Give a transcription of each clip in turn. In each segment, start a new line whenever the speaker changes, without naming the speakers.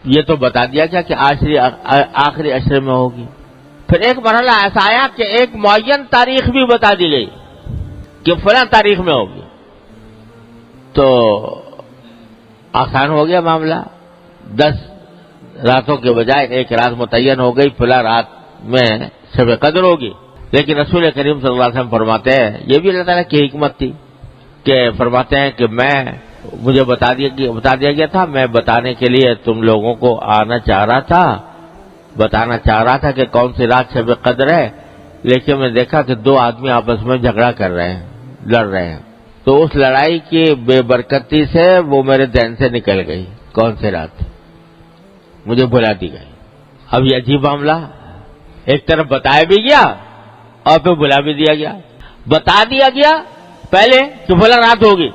یہ تو بتا دیا گیا کہ آخری عشرے میں ہوگی. پھر ایک مرحلہ ایسا آیا کہ ایک معین تاریخ بھی بتا دی گئی کہ فلاں تاریخ میں ہوگی. تو آسان ہو گیا معاملہ. 10 راتوں کے بجائے ایک رات متعین ہو گئی، فلاں رات میں شب قدر ہوگی. لیکن رسول کریم صلی اللہ علیہ وسلم فرماتے ہیں، یہ بھی اللہ تعالیٰ کی حکمت تھی کہ فرماتے ہیں کہ مجھے بتا دیا گیا تھا، میں بتانے کے لیے تم لوگوں کو آنا چاہ رہا تھا، بتانا چاہ رہا تھا کہ کون سی رات شب قدر ہے، لیکن میں دیکھا کہ 2 آدمی آپس میں جھگڑا کر رہے ہیں، لڑ رہے ہیں. تو اس لڑائی کی بے برکتی سے وہ میرے ذہن سے نکل گئی کون سی رات، مجھے بلا دی گئی. اب یہ عجیب معاملہ، ایک طرف بتایا بھی گیا اور پھر بلا بھی دیا گیا. بتا دیا گیا پہلے کہ فلاں رات ہوگی،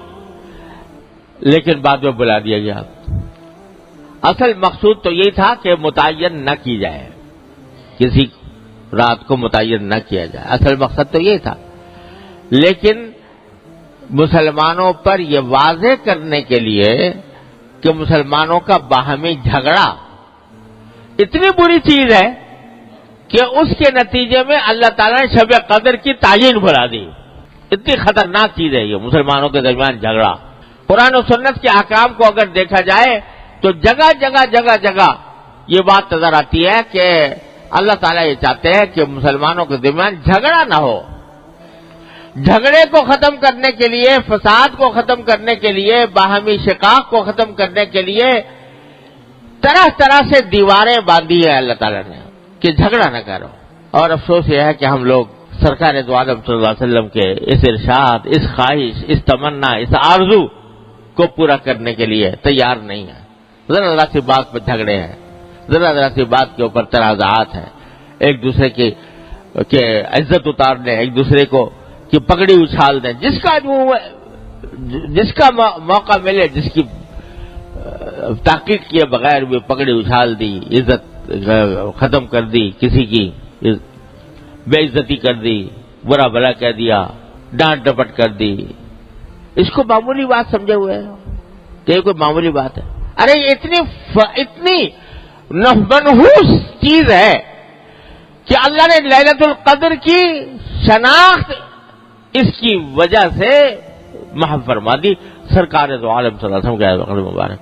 لیکن بعد میں بلا دیا گیا. اصل مقصود تو یہی تھا کہ متعین نہ کی جائے، کسی رات کو متعین نہ کیا جائے، اصل مقصد تو یہی تھا. لیکن مسلمانوں پر یہ واضح کرنے کے لیے کہ مسلمانوں کا باہمی جھگڑا اتنی بری چیز ہے کہ اس کے نتیجے میں اللہ تعالیٰ نے شب قدر کی تعین بڑھا دی. اتنی خطرناک چیز ہے یہ مسلمانوں کے درمیان جھگڑا. قرآن و سنت کے احکام کو اگر دیکھا جائے تو جگہ جگہ یہ بات نظر آتی ہے کہ اللہ تعالیٰ یہ چاہتے ہیں کہ مسلمانوں کے درمیان جھگڑا نہ ہو. جھگڑے کو ختم کرنے کے لیے، فساد کو ختم کرنے کے لیے، باہمی شقاق کو ختم کرنے کے لیے طرح طرح سے دیواریں باندھی ہے اللہ تعالیٰ نے کہ جھگڑا نہ کرو. اور افسوس یہ ہے کہ ہم لوگ سرکار دو عالم صلی اللہ علیہ وسلم کے اس ارشاد، اس خواہش، اس تمنا، اس آرزو کو پورا کرنے کے لیے تیار نہیں ہے. ذرا ذرا سی بات پر جھگڑے ہیں، ذرا ذرا سی بات کے اوپر تنازعات ہیں، ایک دوسرے کی عزت اتارنے، ایک دوسرے کو کی پگڑی اچھال دیں. جس کا موقع ملے، جس کی تحقیق کیے بغیر بھی پگڑی اچھال دی، عزت ختم کر دی، کسی کی بے عزتی کر دی، برا بھلا کہہ دیا، ڈانٹ ڈپٹ کر دی. اس کو معمولی بات سمجھے ہوئے ہیں کہ یہ کوئی معمولی بات ہے. ارے یہ اتنی منحوس چیز ہے کہ اللہ نے لیلۃ القدر کی شناخت اس کی وجہ سے محو فرما دی. سرکار دو عالم صلی اللہ علیہ وسلم کے مبارک